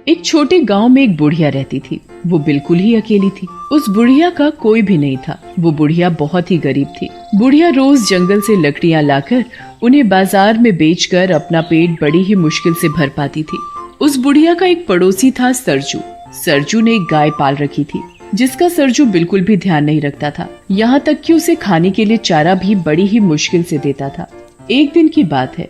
एक छोटे गांव में एक बुढ़िया रहती थी। वो बिल्कुल ही अकेली थी। उस बुढ़िया का कोई भी नहीं था। वो बुढ़िया बहुत ही गरीब थी। बुढ़िया रोज जंगल से लकड़ियां लाकर उन्हें बाजार में बेचकर अपना पेट बड़ी ही मुश्किल से भर पाती थी। उस बुढ़िया का एक पड़ोसी था सरजू। सरजू ने एक गाय पाल रखी थी, जिसका सरजू बिल्कुल भी ध्यान नहीं रखता था। यहाँ तक कि उसे खाने के लिए चारा भी बड़ी ही मुश्किल से देता था। एक दिन की बात है।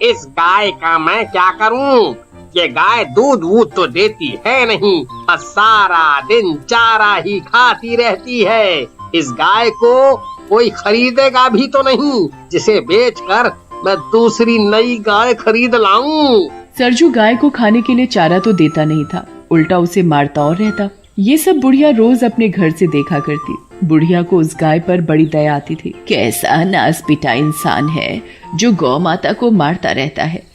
इस गाय का मैं क्या करूं? ये गाय दूध वूध तो देती है नहीं, बस सारा दिन चारा ही खाती रहती है। इस गाय को कोई खरीदेगा भी तो नहीं, जिसे बेचकर मैं दूसरी नई गाय खरीद लाऊं। सरजू गाय को खाने के लिए चारा तो देता नहीं था, उल्टा उसे मारता और रहता। ये सब बुढ़िया रोज अपने घर से देखा करती। बुढ़िया को उस गाय पर बड़ी दया आती थी। कैसा नासपिटा इंसान है जो गौ माता को मारता रहता है।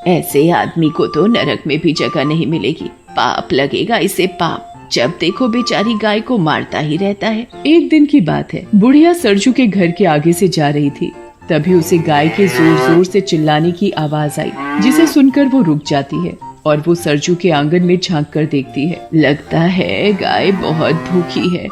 ऐसे आदमी को तो नरक में भी जगह नहीं मिलेगी। पाप लगेगा इसे, पाप। जब देखो बेचारी गाय को मारता ही रहता है। एक दिन की बात है। बुढ़िया सरजू के घर के आगे से जा रही थी, तभी उसे गाय के जोर जोर से चिल्लाने की आवाज आई, जिसे सुनकर वो रुक जाती है और वो सरजू के आंगन में झांक कर देखती है। लगता है गाय बहुत भूखी है,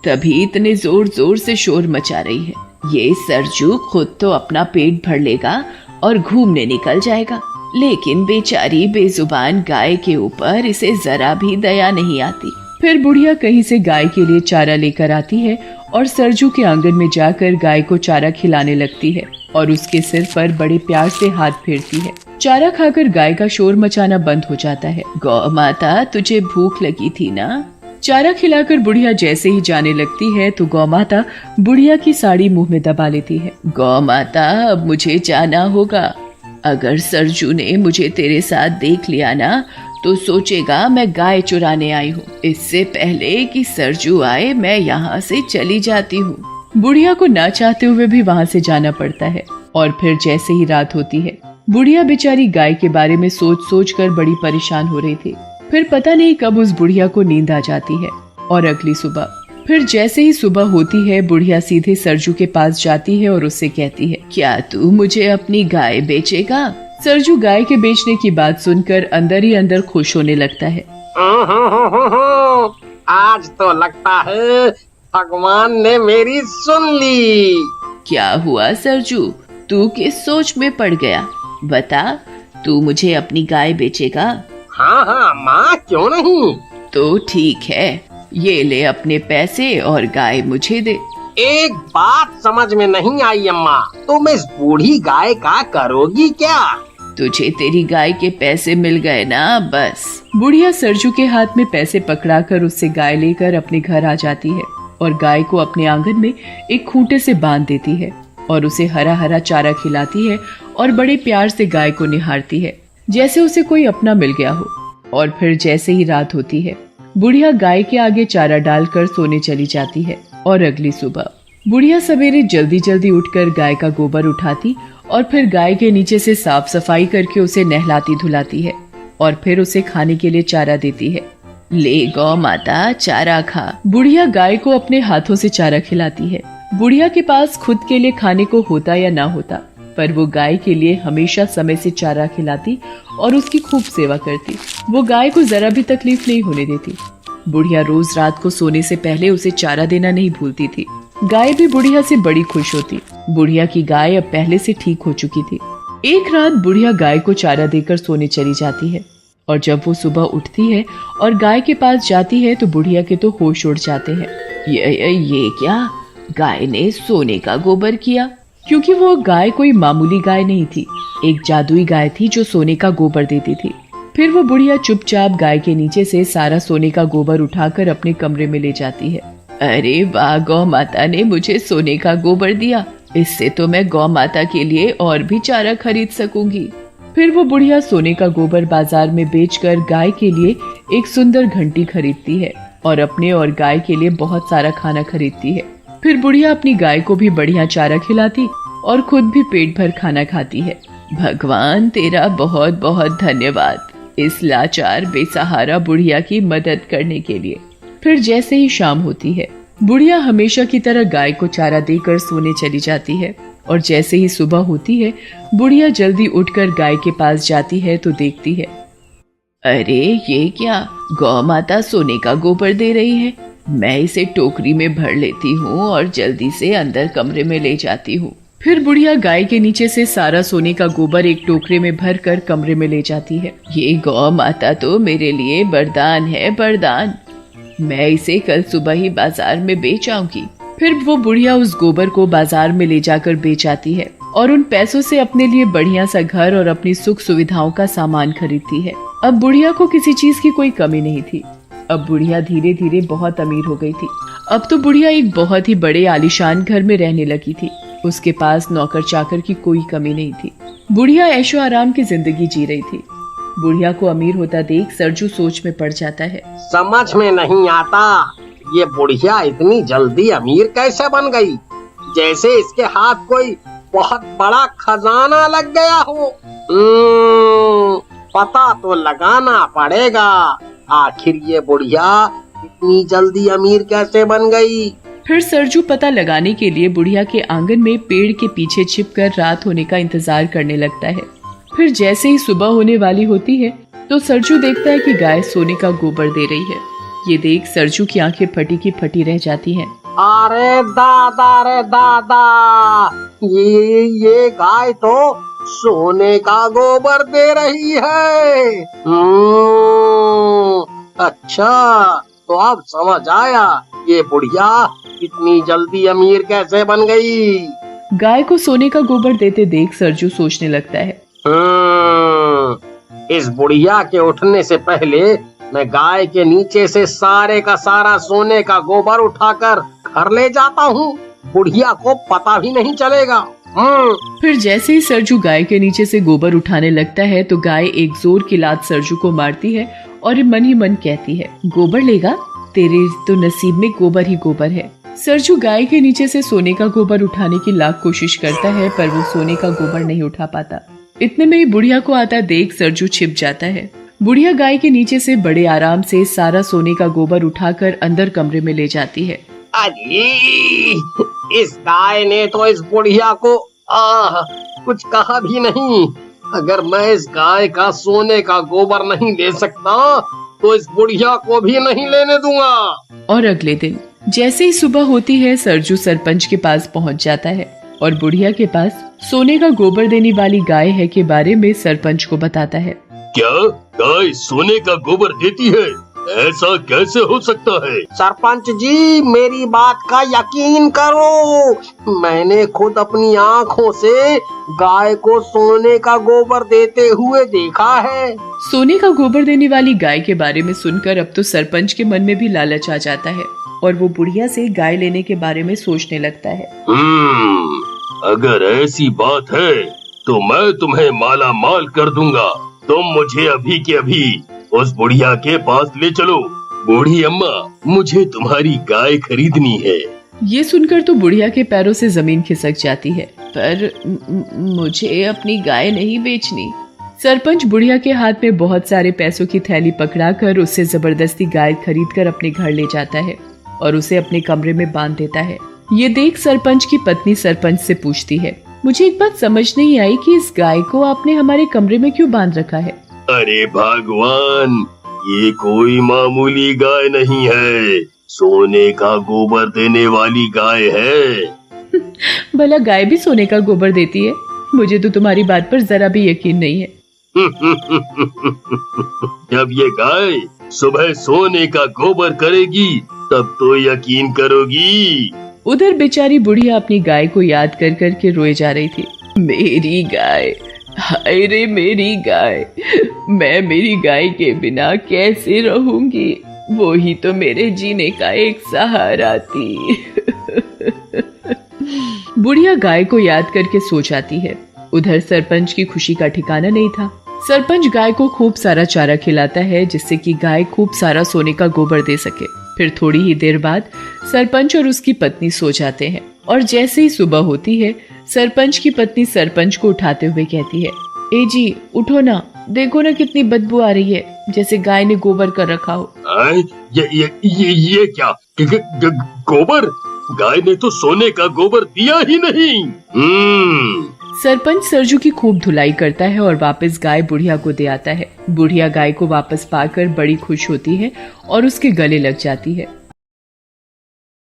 तभी इतने जोर जोर से शोर मचा रही है। ये सरजू खुद तो अपना पेट भर लेगा और घूमने निकल जाएगा, लेकिन बेचारी बेजुबान गाय के ऊपर इसे जरा भी दया नहीं आती। फिर बुढ़िया कहीं से गाय के लिए चारा लेकर आती है और सरजू के आंगन में जाकर गाय को चारा खिलाने लगती है और उसके सिर पर बड़े प्यार से हाथ फेरती है। चारा खाकर गाय का शोर मचाना बंद हो जाता है। गौ माता, तुझे भूख लगी थी ना? चारा खिलाकर बुढ़िया जैसे ही जाने लगती है तो गौ माता बुढ़िया की साड़ी मुंह में दबा लेती है। गौ माता, अब मुझे जाना होगा। अगर सरजू ने मुझे तेरे साथ देख लिया ना तो सोचेगा मैं गाय चुराने आई हूँ। इससे पहले कि सरजू आए मैं यहाँ से चली जाती हूँ। बुढ़िया को ना चाहते हुए भी वहाँ से जाना पड़ता है और फिर जैसे ही रात होती है, बुढ़िया बेचारी गाय के बारे में सोच सोच कर बड़ी परेशान हो रही थी। फिर पता नहीं कब उस बुढ़िया को नींद आ जाती है और अगली सुबह फिर जैसे ही सुबह होती है, बुढ़िया सीधे सरजू के पास जाती है और उससे कहती है, क्या तू मुझे अपनी गाय बेचेगा? सरजू गाय के बेचने की बात सुनकर अंदर ही अंदर खुश होने लगता है। आज तो लगता है भगवान ने मेरी सुन ली। क्या हुआ सरजू, तू किस सोच में पड़ गया? बता, तू मुझे अपनी गाय बेचेगा? हाँ माँ, क्यों नहीं। तो ठीक है, ये ले अपने पैसे और गाय मुझे दे। एक बात समझ में नहीं आई अम्मा, तुम इस बूढ़ी गाय का करोगी क्या? तुझे तेरी गाय के पैसे मिल गए ना, बस। बुढ़िया सरजू के हाथ में पैसे पकड़ाकर उससे गाय लेकर अपने घर आ जाती है और गाय को अपने आंगन में एक खूंटे से बांध देती है और उसे हरा हरा चारा खिलाती है और बड़े प्यार से गाय को निहारती है, जैसे उसे कोई अपना मिल गया हो। और फिर जैसे ही रात होती है, बुढ़िया गाय के आगे चारा डालकर सोने चली जाती है और अगली सुबह बुढ़िया सवेरे जल्दी जल्दी उठकर गाय का गोबर उठाती और फिर गाय के नीचे से साफ सफाई करके उसे नहलाती धुलाती है और फिर उसे खाने के लिए चारा देती है। ले गौ माता, चारा खा। बुढ़िया गाय को अपने हाथों से चारा खिलाती है। बुढ़िया के पास खुद के लिए खाने को होता या ना होता, पर वो गाय के लिए हमेशा समय से चारा खिलाती और उसकी खूब सेवा करती। वो गाय को जरा भी तकलीफ नहीं होने देती। बुढ़िया रोज रात को सोने से पहले उसे चारा देना नहीं भूलती थी। गाय भी बुढ़िया से बड़ी खुश होती। बुढ़िया की गाय अब पहले से ठीक हो चुकी थी। एक रात बुढ़िया गाय को चारा देकर सोने चली जाती है और जब वो सुबह उठती है और गाय के पास जाती है तो बुढ़िया के तो होश उड़ जाते हैं। ये क्या? गाय ने सोने का गोबर किया? क्योंकि वो गाय कोई मामूली गाय नहीं थी, एक जादुई गाय थी जो सोने का गोबर देती थी। फिर वो बुढ़िया चुपचाप गाय के नीचे से सारा सोने का गोबर उठाकर अपने कमरे में ले जाती है। अरे वाह, गौ माता ने मुझे सोने का गोबर दिया, इससे तो मैं गौ माता के लिए और भी चारा खरीद सकूंगी। फिर वो बुढ़िया सोने का गोबर बाजार में बेचकर गाय के लिए एक सुंदर घंटी खरीदती है और अपने और गाय के लिए बहुत सारा खाना खरीदती है। फिर बुढ़िया अपनी गाय को भी बढ़िया चारा खिलाती और खुद भी पेट भर खाना खाती है। भगवान तेरा बहुत बहुत धन्यवाद इस लाचार बेसहारा बुढ़िया की मदद करने के लिए। फिर जैसे ही शाम होती है, बुढ़िया हमेशा की तरह गाय को चारा देकर सोने चली जाती है और जैसे ही सुबह होती है, बुढ़िया जल्दी उठकर गाय के पास जाती है तो देखती है, अरे ये क्या, गौ माता सोने का गोबर दे रही है। मैं इसे टोकरी में भर लेती हूँ और जल्दी से अंदर कमरे में ले जाती हूँ। फिर बुढ़िया गाय के नीचे से सारा सोने का गोबर एक टोकरे में भर कर कमरे में ले जाती है। ये गौ माता तो मेरे लिए वरदान है, वरदान। मैं इसे कल सुबह ही बाजार में बेच आऊंगी। फिर वो बुढ़िया उस गोबर को बाजार में ले जाकर बेच आती है और उन पैसों से अपने लिए बढ़िया सा घर और अपनी सुख सुविधाओं का सामान खरीदती है। अब बुढ़िया को किसी चीज की कोई कमी नहीं थी। अब बुढ़िया धीरे धीरे बहुत अमीर हो गई थी। अब तो बुढ़िया एक बहुत ही बड़े आलीशान घर में रहने लगी थी। उसके पास नौकर चाकर की कोई कमी नहीं थी। बुढ़िया ऐशो आराम की जिंदगी जी रही थी। बुढ़िया को अमीर होता देख सरजू सोच में पड़ जाता है। समझ में नहीं आता, ये बुढ़िया इतनी जल्दी अमीर कैसे बन गई, जैसे इसके हाथ कोई बहुत बड़ा खजाना लग गया हो। पता तो लगाना पड़ेगा, आखिर ये बुढ़िया इतनी जल्दी अमीर कैसे बन गई। फिर सरजू पता लगाने के लिए बुढ़िया के आंगन में पेड़ के पीछे छिपकर रात होने का इंतजार करने लगता है। फिर जैसे ही सुबह होने वाली होती है तो सरजू देखता है कि गाय सोने का गोबर दे रही है। ये देख सरजू की आंखें फटी की फटी रह जाती हैं। अरे दादा, रे दादा, ये गाय तो सोने का गोबर दे रही है। अच्छा, तो अब समझ आया ये बुढ़िया इतनी जल्दी अमीर कैसे बन गई। गाय को सोने का गोबर देते देख सरजू सोचने लगता है। इस बुढ़िया के उठने से पहले मैं गाय के नीचे से सारे का सारा सोने का गोबर उठाकर घर ले जाता हूँ, बुढ़िया को पता भी नहीं चलेगा। फिर जैसे ही सरजू गाय के नीचे से गोबर उठाने लगता है तो गाय एक जोर की लात सरजू को मारती है और मन ही मन कहती है, गोबर लेगा, तेरे तो नसीब में गोबर ही गोबर है। सरजू गाय के नीचे से सोने का गोबर उठाने की लाख कोशिश करता है पर वो सोने का गोबर नहीं उठा पाता। इतने में ही बुढ़िया को आता देख सरजू छिप जाता है। बुढ़िया गाय के नीचे से बड़े आराम से सारा सोने का गोबर उठाकर अंदर कमरे में ले जाती है। अरे, इस गाय ने तो इस बुढ़िया को कुछ कहा भी नहीं। अगर मैं इस गाय का सोने का गोबर नहीं ले सकता तो इस बुढ़िया को भी नहीं लेने दूंगा। और अगले दिन जैसे ही सुबह होती है सरजू सरपंच के पास पहुंच जाता है और बुढ़िया के पास सोने का गोबर देने वाली गाय है के बारे में सरपंच को बताता है। क्या गाय सोने का गोबर देती है? ऐसा कैसे हो सकता है? सरपंच जी, मेरी बात का यकीन करो, मैंने खुद अपनी आँखों से गाय को सोने का गोबर देते हुए देखा है। सोने का गोबर देने वाली गाय के बारे में सुनकर अब तो सरपंच के मन में भी लालच आ जाता है और वो बुढ़िया से गाय लेने के बारे में सोचने लगता है। अगर ऐसी बात है तो मैं तुम्हें माला माल कर दूंगा। तुम मुझे अभी के अभी उस बुढ़िया के पास ले चलो। बूढ़ी अम्मा, मुझे तुम्हारी गाय खरीदनी है। ये सुनकर तो बुढ़िया के पैरों से जमीन खिसक जाती है, पर मुझे अपनी गाय नहीं बेचनी। सरपंच बुढ़िया के हाथ में बहुत सारे पैसों की थैली पकड़ाकर उससे जबरदस्ती गाय खरीदकर अपने घर ले जाता है और उसे अपने कमरे में बांध देता है। ये देख सरपंच की पत्नी सरपंच से पूछती है, मुझे एक बात समझ नहीं आई कि इस गाय को आपने हमारे कमरे में क्यों बांध रखा है? अरे भगवान, ये कोई मामूली गाय नहीं है, सोने का गोबर देने वाली गाय है। भला गाय भी सोने का गोबर देती है? मुझे तो तुम्हारी बात पर जरा भी यकीन नहीं है। जब ये गाय सुबह सोने का गोबर करेगी तब तो यकीन करोगी। उधर बेचारी बुढ़िया अपनी गाय को याद कर कर के रोए जा रही थी। मेरी गाय, हाय रे मेरी गाय, मैं मेरी गाय के बिना कैसे रहूंगी? वो ही तो मेरे जीने का एक सहारा थी। बुढ़िया गाय को याद करके सो जाती है। उधर सरपंच की खुशी का ठिकाना नहीं था। सरपंच गाय को खूब सारा चारा खिलाता है जिससे कि गाय खूब सारा सोने का गोबर दे सके। फिर थोड़ी ही देर बाद सरपंच और उसकी पत्नी सो जाते हैं और जैसे ही सुबह होती है सरपंच की पत्नी सरपंच को उठाते हुए कहती है, ए जी उठो ना, देखो ना कितनी बदबू आ रही है, जैसे गाय ने गोबर कर रखा हो। ये क्या गोबर? गाय ने तो सोने का गोबर दिया ही नहीं। सरपंच सरजू की खूब धुलाई करता है और वापस गाय बुढ़िया को दे आता है। बुढ़िया गाय को वापस पाकर बड़ी खुश होती है और उसके गले लग जाती है।